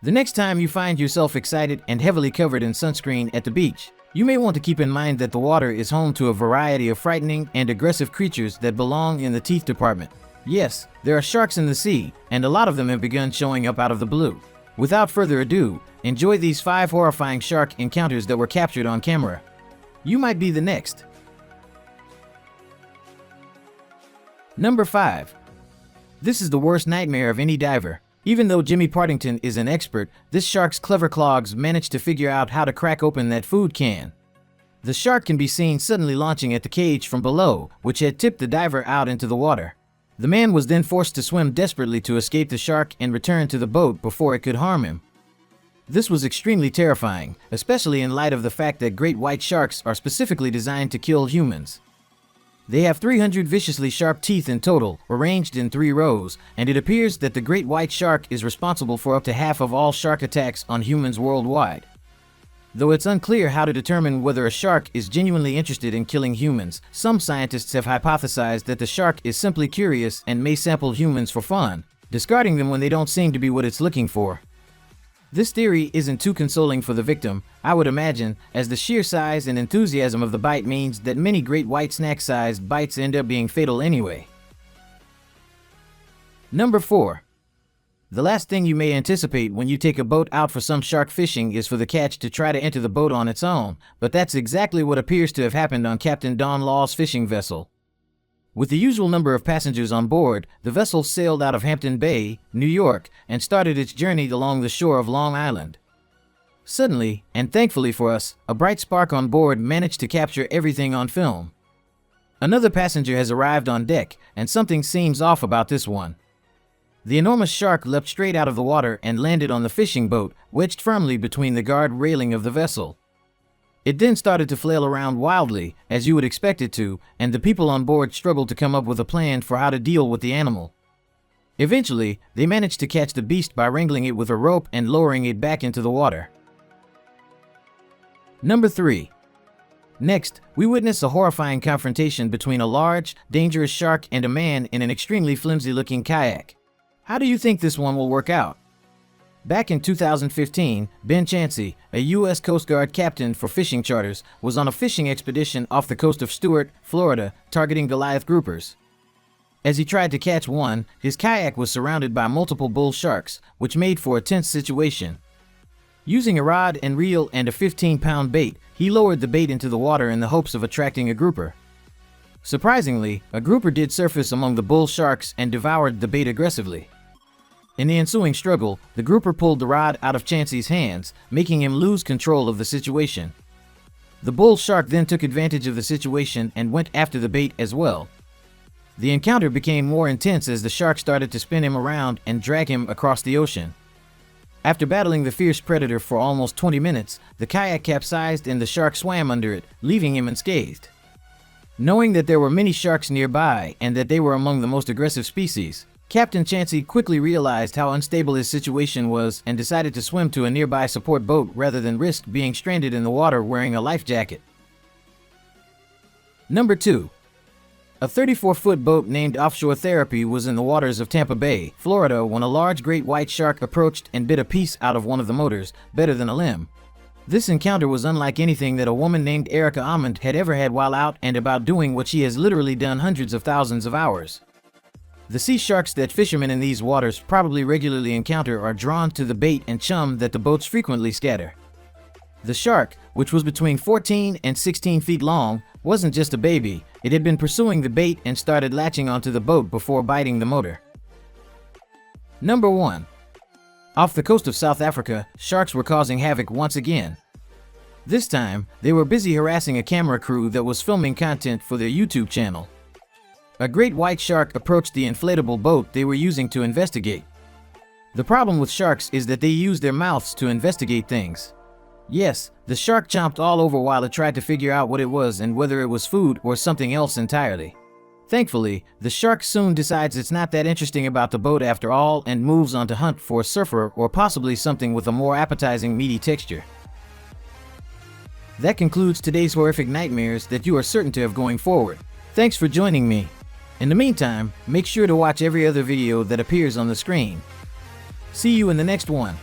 The next time you find yourself excited and heavily covered in sunscreen at the beach, you may want to keep in mind that the water is home to a variety of frightening and aggressive creatures that belong in the teeth department. Yes, there are sharks in the sea, and a lot of them have begun showing up out of the blue. Without further ado, enjoy these 5 horrifying shark encounters that were captured on camera. You might be the next. Number 5. This is the worst nightmare of any diver. Even though Jimmy Partington is an expert, this shark's clever clogs managed to figure out how to crack open that food can. The shark can be seen suddenly launching at the cage from below, which had tipped the diver out into the water. The man was then forced to swim desperately to escape the shark and return to the boat before it could harm him. This was extremely terrifying, especially in light of the fact that great white sharks are specifically designed to kill humans. They have 300 viciously sharp teeth in total, arranged in 3 rows, and it appears that the great white shark is responsible for up to half of all shark attacks on humans worldwide. Though it's unclear how to determine whether a shark is genuinely interested in killing humans, some scientists have hypothesized that the shark is simply curious and may sample humans for fun, discarding them when they don't seem to be what it's looking for. This theory isn't too consoling for the victim, I would imagine, as the sheer size and enthusiasm of the bite means that many great white snack-sized bites end up being fatal anyway. Number 4. The last thing you may anticipate when you take a boat out for some shark fishing is for the catch to try to enter the boat on its own, but that's exactly what appears to have happened on Captain Don Law's fishing vessel. With the usual number of passengers on board, the vessel sailed out of Hampton Bay, New York, and started its journey along the shore of Long Island. Suddenly, and thankfully for us, a bright spark on board managed to capture everything on film. Another passenger has arrived on deck, and something seems off about this one. The enormous shark leapt straight out of the water and landed on the fishing boat, wedged firmly between the guard railing of the vessel. It then started to flail around wildly, as you would expect it to, and the people on board struggled to come up with a plan for how to deal with the animal. Eventually, they managed to catch the beast by wrangling it with a rope and lowering it back into the water. Number 3. Next, we witness a horrifying confrontation between a large, dangerous shark and a man in an extremely flimsy-looking kayak. How do you think this one will work out? Back in 2015, Ben Chansey, a U.S. Coast Guard captain for fishing charters, was on a fishing expedition off the coast of Stuart, Florida, targeting Goliath groupers. As he tried to catch one, his kayak was surrounded by multiple bull sharks, which made for a tense situation. Using a rod and reel and a 15-pound bait, he lowered the bait into the water in the hopes of attracting a grouper. Surprisingly, a grouper did surface among the bull sharks and devoured the bait aggressively. In the ensuing struggle, the grouper pulled the rod out of Chansey's hands, making him lose control of the situation. The bull shark then took advantage of the situation and went after the bait as well. The encounter became more intense as the shark started to spin him around and drag him across the ocean. After battling the fierce predator for almost 20 minutes, the kayak capsized and the shark swam under it, leaving him unscathed. Knowing that there were many sharks nearby and that they were among the most aggressive species, Captain Chansey quickly realized how unstable his situation was and decided to swim to a nearby support boat rather than risk being stranded in the water wearing a life jacket. Number 2. A 34-foot boat named Offshore Therapy was in the waters of Tampa Bay, Florida when a large great white shark approached and bit a piece out of one of the motors, better than a limb. This encounter was unlike anything that a woman named Erica Almond had ever had while out and about doing what she has literally done hundreds of thousands of hours. The sea sharks that fishermen in these waters probably regularly encounter are drawn to the bait and chum that the boats frequently scatter. The shark, which was between 14 and 16 feet long, wasn't just a baby, it had been pursuing the bait and started latching onto the boat before biting the motor. Number 1. Off the coast of South Africa, sharks were causing havoc once again. This time, they were busy harassing a camera crew that was filming content for their YouTube channel. A great white shark approached the inflatable boat they were using to investigate. The problem with sharks is that they use their mouths to investigate things. Yes, the shark chomped all over while it tried to figure out what it was and whether it was food or something else entirely. Thankfully, the shark soon decides it's not that interesting about the boat after all and moves on to hunt for a surfer or possibly something with a more appetizing meaty texture. That concludes today's horrific nightmares that you are certain to have going forward. Thanks for joining me. In the meantime, make sure to watch every other video that appears on the screen. See you in the next one.